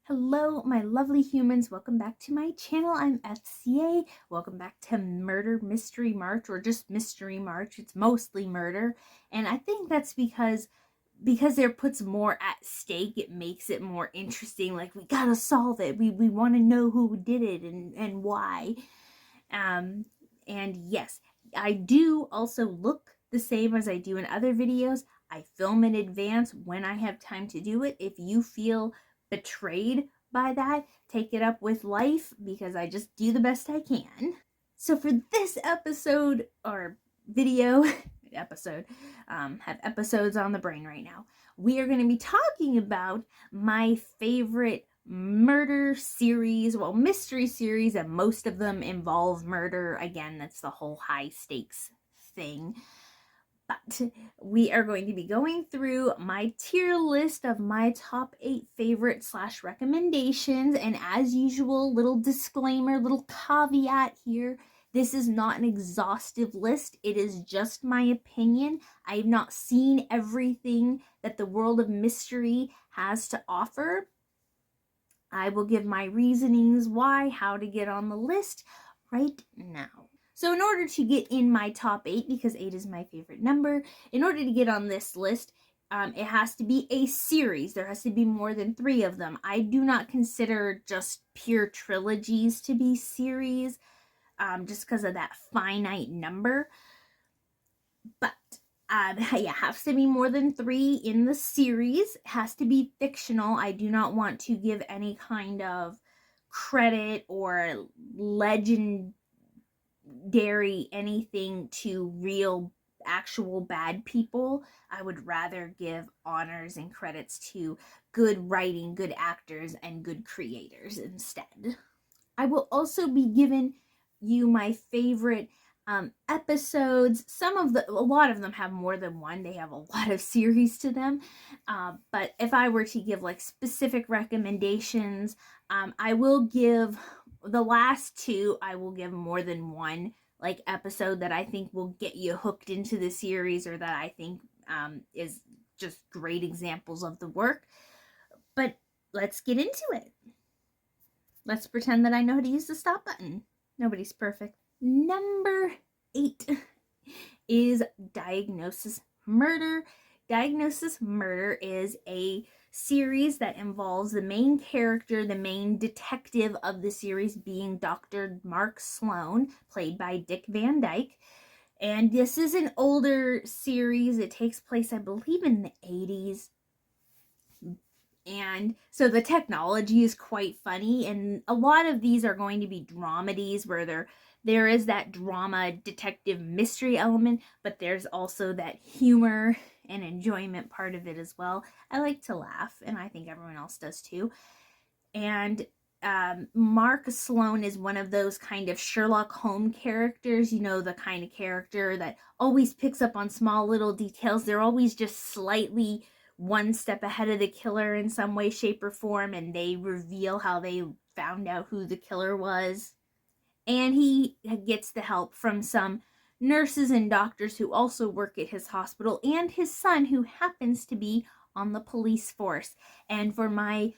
Hello, my lovely humans. Welcome back to my channel. I'm FCA. Welcome back to Murder Mystery March, or just Mystery March. It's mostly murder. And I think that's because there puts more at stake. It makes it more interesting. Like, we gotta solve it. We want to know who did it and why. And yes, I do also look the same as I do in other videos. I film in advance when I have time to do it. If you feel betrayed by that, take it up with life, because I just do the best I can. So for this episode or video, have episodes on the brain right now, we are going to be talking about my favorite murder series, well, mystery series, and most of them involve murder. Again, that's the whole high stakes thing. But we are going to be going through my tier list of my top 8 favorite / recommendations. And as usual, little disclaimer, little caveat here. This is not an exhaustive list. It is just my opinion. I have not seen everything that the world of mystery has to offer. I will give my reasonings why, how to get on the list right now. So in order to get in my top 8, because 8 is my favorite number, in order to get on this list, it has to be a series. There has to be more than 3 of them. I do not consider just pure trilogies to be series, just because of that finite number. But it has to be more than 3 in the series. It has to be fictional. I do not want to give any kind of credit or legendary anything to real actual bad people. I would rather give honors and credits to good writing, good actors, and good creators instead. I will also be giving you my favorite episodes. A lot of them have more than one. They have a lot of series to them. But if I were to give like specific recommendations, I will give the last 2. I will give more than one like episode that I think will get you hooked into the series, or that I think is just great examples of the work. But let's get into it. Let's pretend that I know how to use the stop button. Nobody's perfect. Number 8 is Diagnosis Murder. Diagnosis Murder is a series that involves the main character, the main detective of the series being Dr. Mark Sloan, played by Dick Van Dyke. And this is an older series. It takes place, I believe, in the 80s. And so the technology is quite funny, and a lot of these are going to be dramedies where there is that drama detective mystery element, but there's also that humor and enjoyment part of it as well. I like to laugh, and I think everyone else does too. And Mark Sloan is one of those kind of Sherlock Holmes characters, you know, the kind of character that always picks up on small little details. They're always just slightly one step ahead of the killer in some way, shape, or form, and they reveal how they found out who the killer was. And he gets the help from some nurses and doctors who also work at his hospital, and his son, who happens to be on the police force. And for my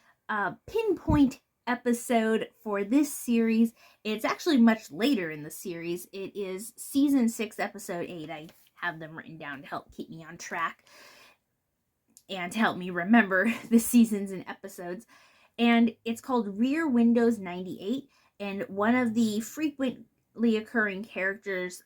pinpoint episode for this series, it's actually much later in the series. It is season 6, episode 8. I have them written down to help keep me on track and to help me remember the seasons and episodes. And it's called Rear Windows 98. And one of the frequently occurring characters,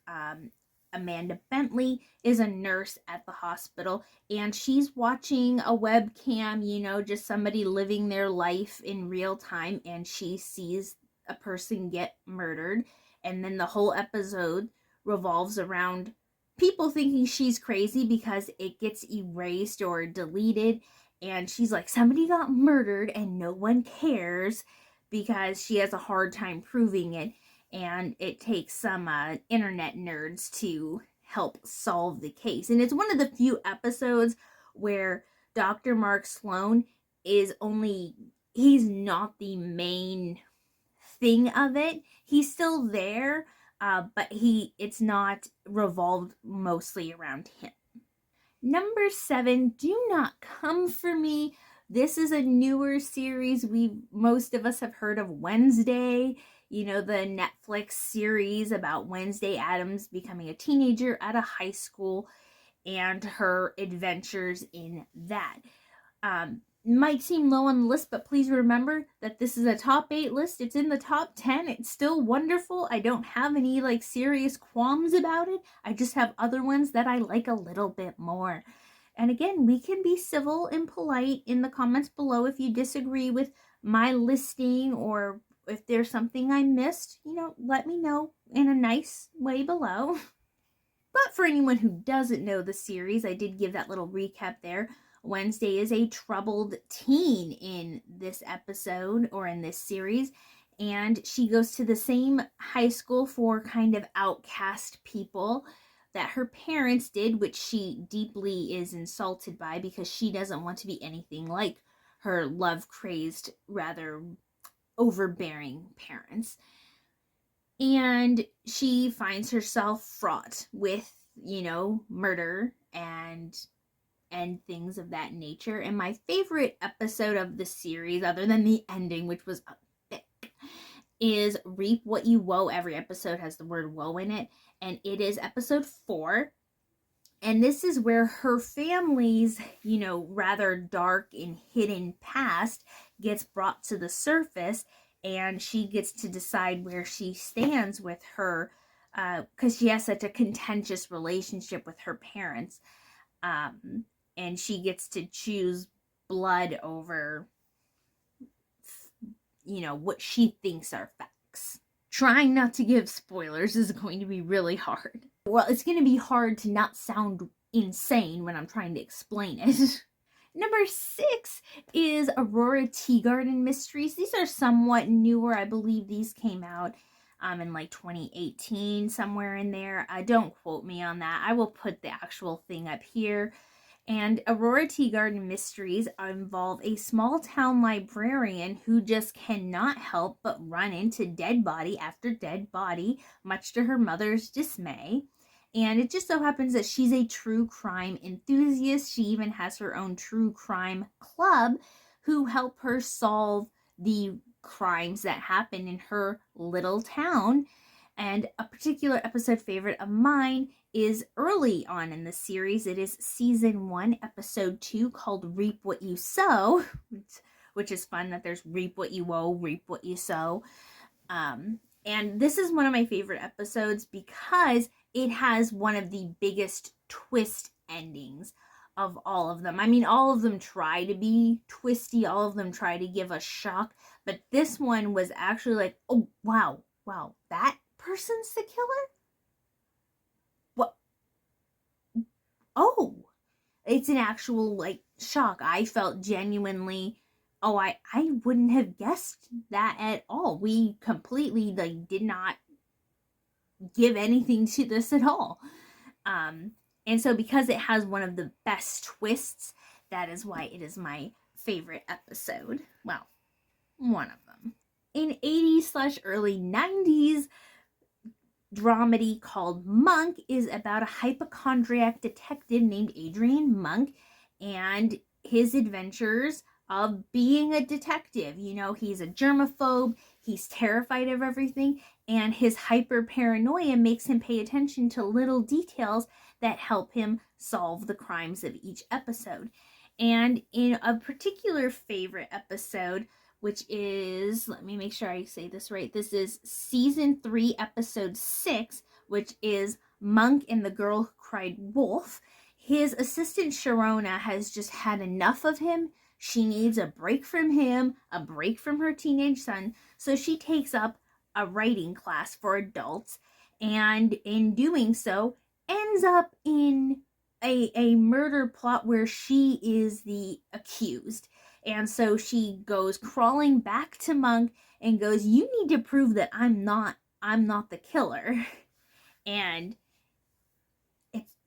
Amanda Bentley, is a nurse at the hospital. And she's watching a webcam, you know, just somebody living their life in real time. And she sees a person get murdered. And then the whole episode revolves around people thinking she's crazy because it gets erased or deleted, and she's like, somebody got murdered and no one cares, because she has a hard time proving it, and it takes some internet nerds to help solve the case. And it's one of the few episodes where Dr. Mark Sloan he's not the main thing of it. He's still there, but it's not revolved mostly around him. Number 7, do not come for me. This is a newer series. Most of us have heard of Wednesday, you know, the Netflix series about Wednesday Addams becoming a teenager at a high school and her adventures in that. Might seem low on the list, but please remember that this is a top 8 list. It's in the top 10. It's still wonderful. I don't have any like serious qualms about it. I just have other ones that I like a little bit more. And again, we can be civil and polite in the comments below if you disagree with my listing, or if there's something I missed, you know, let me know in a nice way below. But for anyone who doesn't know the series, I did give that little recap there. Wednesday is a troubled teen in this episode, or in this series, and she goes to the same high school for kind of outcast people that her parents did, which she deeply is insulted by because she doesn't want to be anything like her love-crazed, rather overbearing parents. And she finds herself fraught with, you know, murder and things of that nature. And my favorite episode of the series, other than the ending, which was epic, is Reap What You Woe. Every episode has the word woe in it, and it is episode 4. And this is where her family's, you know, rather dark and hidden past gets brought to the surface, and she gets to decide where she stands with her, because she has such a contentious relationship with her parents. And she gets to choose blood over, you know, what she thinks are facts. Trying not to give spoilers is going to be really hard. Well, it's going to be hard to not sound insane when I'm trying to explain it. Number 6 is Aurora Teagarden Mysteries. These are somewhat newer. I believe these came out in like 2018, somewhere in there. Don't quote me on that. I will put the actual thing up here. And Aurora Teagarden Mysteries involve a small town librarian who just cannot help but run into dead body after dead body, much to her mother's dismay. And it just so happens that she's a true crime enthusiast. She even has her own true crime club who help her solve the crimes that happen in her little town. And a particular episode favorite of mine is early on in the series. It is season 1, episode 2, called Reap What You Sow, which is fun that there's reap what you woe, reap what you sow. And this is one of my favorite episodes because it has one of the biggest twist endings of all of them. I mean, all of them try to be twisty, all of them try to give a shock, but this one was actually like, oh, wow, that person's the killer? What? Oh, it's an actual, like, shock. I felt genuinely, oh, I wouldn't have guessed that at all. We completely, like, did not give anything to this at all. And so because it has one of the best twists, that is why it is my favorite episode. Well, one of them. In 80s/early 90s, dramedy called Monk is about a hypochondriac detective named Adrian Monk and his adventures of being a detective. You know, he's a germaphobe, he's terrified of everything, and his hyper paranoia makes him pay attention to little details that help him solve the crimes of each episode. And in a particular favorite episode, which is, let me make sure I say this right, this is season 3, episode 6, which is Monk and the Girl Who Cried Wolf. His assistant Sharona has just had enough of him. She needs a break from him, a break from her teenage son, so she takes up a writing class for adults, and in doing so, ends up in a murder plot where she is the accused. And so she goes crawling back to Monk and goes, you need to prove that I'm not the killer. And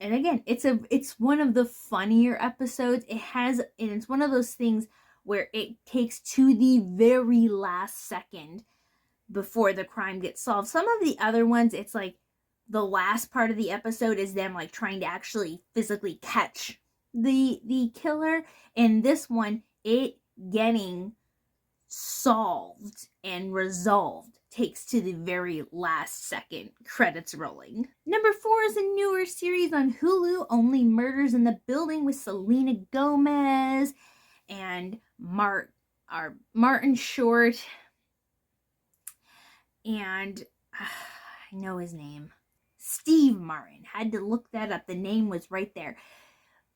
it's one of the funnier episodes. It's one of those things where it takes to the very last second before the crime gets solved. Some of the other ones, it's like the last part of the episode is them like trying to actually physically catch the killer. And this one, it getting solved and resolved takes to the very last second, credits rolling. Number 4 is a newer series on Hulu, Only Murders in the Building, with Selena Gomez and Martin Short, and I know his name, Steve Martin. Had to look that up. The name was right there.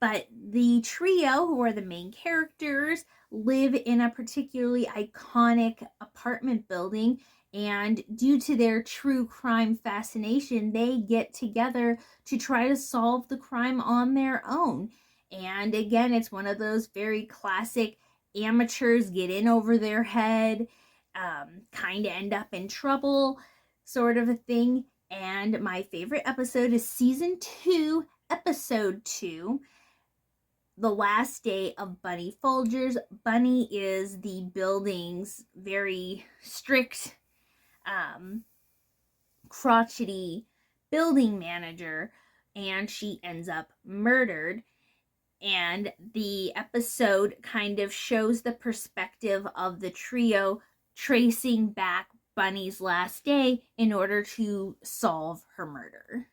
But the trio, who are the main characters, live in a particularly iconic apartment building, and due to their true crime fascination, they get together to try to solve the crime on their own. And again, it's one of those very classic amateurs get in over their head, kind of end up in trouble sort of a thing. And my favorite episode is season 2, episode 2, The Last Day of Bunny Folgers. Bunny is the building's very strict, crotchety building manager, and she ends up murdered. And the episode kind of shows the perspective of the trio tracing back Bunny's last day in order to solve her murder.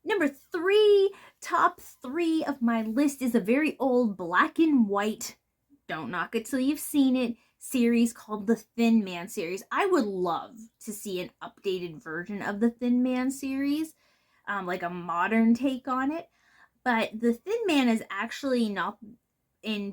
Number 3, top 3 of my list, is a very old black and white, don't knock it till you've seen it, series called The Thin Man series. I would love to see an updated version of the Thin Man series, like a modern take on it. But the Thin Man is actually not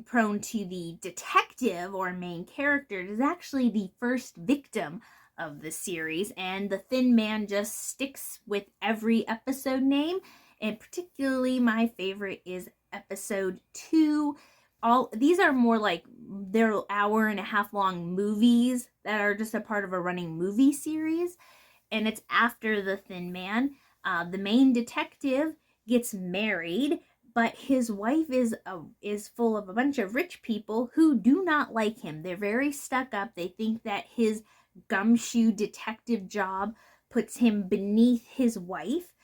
prone to the detective or main character. It is actually the first victim of the series, and the Thin Man just sticks with every episode name, and particularly my favorite is episode 2. All these are more like they're hour-and-a-half long movies that are just a part of a running movie series, and it's after the Thin Man. The main detective gets married, but his wife is full of a bunch of rich people who do not like him. They're very stuck up. They think that his gumshoe detective job puts him beneath his wife.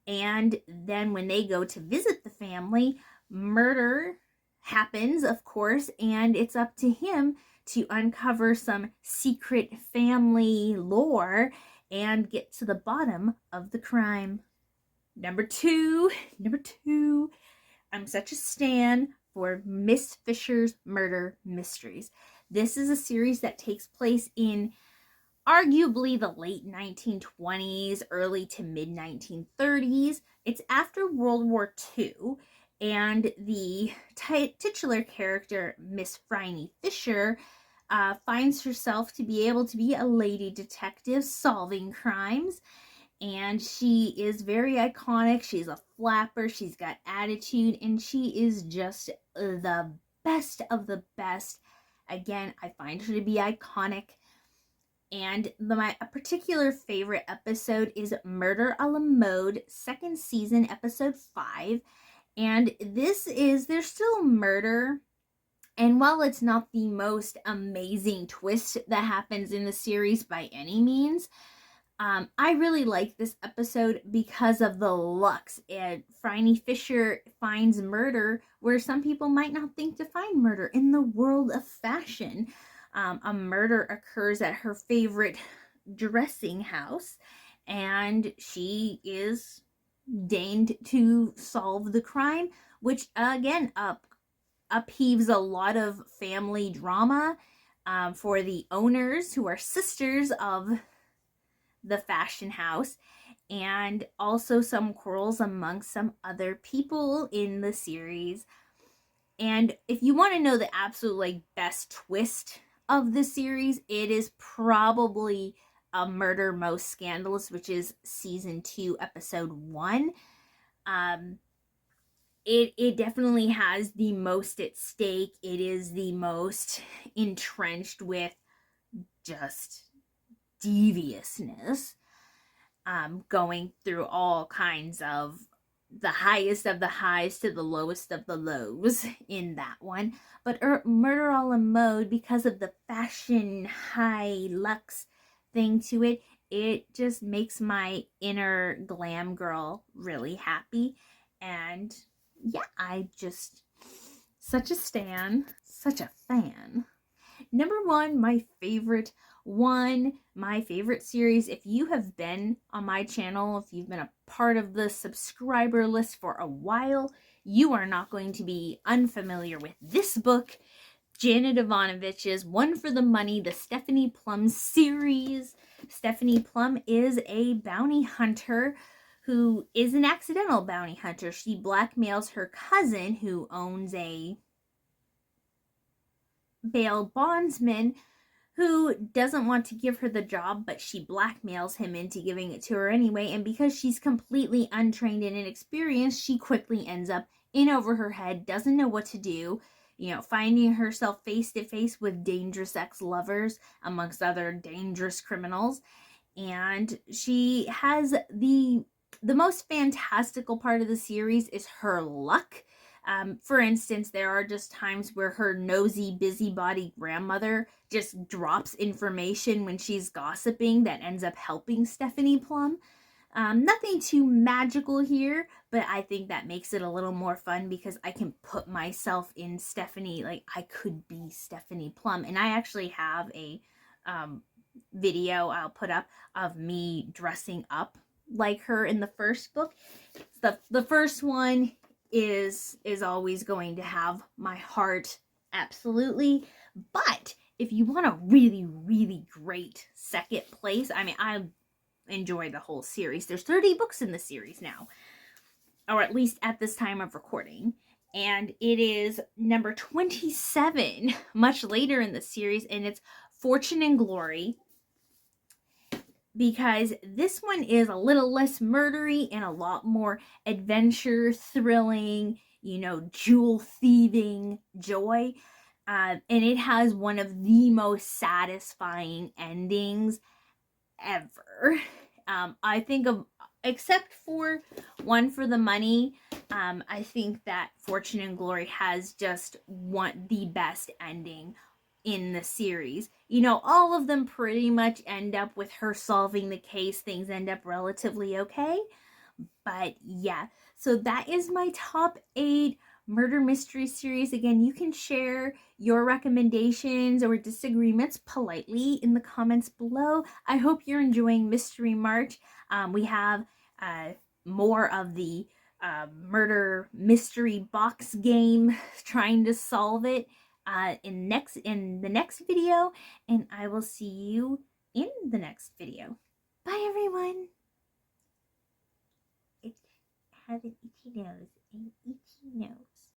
And then when they go to visit the family, murder happens, of course, and it's up to him to uncover some secret family lore and get to the bottom of the crime. Number two, I'm such a stan for Miss Fisher's Murder Mysteries. This is a series that takes place in arguably the late 1920s, early to mid 1930s. It's after World War II, and the titular character, Miss Phryne Fisher, finds herself to be able to be a lady detective solving crimes. And she is very iconic. She's a flapper. She's got attitude. And she is just the best of the best. Again, I find her to be iconic. And my particular favorite episode is Murder a la Mode, second season, episode 5. And there's still murder. And while it's not the most amazing twist that happens in the series by any means, I really like this episode because of the looks. And Phryne Fisher finds murder where some people might not think to find murder in the world of fashion. A murder occurs at her favorite dressing house, and she is deigned to solve the crime, which again upheaves a lot of family drama for the owners, who are sisters of the fashion house, and also some quarrels amongst some other people in the series. And if you want to know the absolute best twist of the series, it is probably a Murder Most Scandalous, which is season 2, episode 1. It definitely has the most at stake. It is the most entrenched with just deviousness, going through all kinds of the highest of the highs to the lowest of the lows in that one. But Murder a la Mode, because of the fashion high luxe thing to it, it just makes my inner glam girl really happy. And yeah, I just such a stan. such a fan. Number one, my favorite series. If you have been on my channel, if you've been a part of the subscriber list for a while, you are not going to be unfamiliar with this book, Janet Evanovich's One for the Money, the Stephanie PLUM series. Stephanie PLUM is a bounty hunter who is an accidental bounty hunter. She blackmails her cousin, who owns a bail bondsman, who doesn't want to give her the job, but she blackmails him into giving it to her anyway. And because she's completely untrained and inexperienced, she quickly ends up in over her head, doesn't know what to do, finding herself face to face with dangerous ex-lovers, amongst other dangerous criminals. And she has the most fantastical part of the series is her luck. For instance, there are just times where her nosy, busybody grandmother just drops information when she's gossiping that ends up helping Stephanie PLUM. Nothing too magical here, but I think that makes it a little more fun because I can put myself in Stephanie, like I could be Stephanie PLUM. And I actually have a video I'll put up of me dressing up like her in the first book. The first one is always going to have my heart, absolutely. But if you want a really, really great second place, I mean, I enjoy the whole series. There's 30 books in the series now, or at least at this time of recording. And it is number 27, much later in the series, and it's Fortune and Glory, because this one is a little less murdery and a lot more adventure, thrilling, jewel thieving joy. And it has one of the most satisfying endings ever. I think except for One for the Money, I think that Fortune and Glory has just the best ending in the series. All of them pretty much end up with her solving the case. Things end up relatively okay. But yeah, so that is my top 8 murder mystery series. Again, you can share your recommendations or disagreements politely in the comments below. I hope you're enjoying Mystery March. We have more of the murder mystery box game, trying to solve it in the next video, and I will see you in the next video. Bye, everyone. It has an itchy nose, an itchy nose.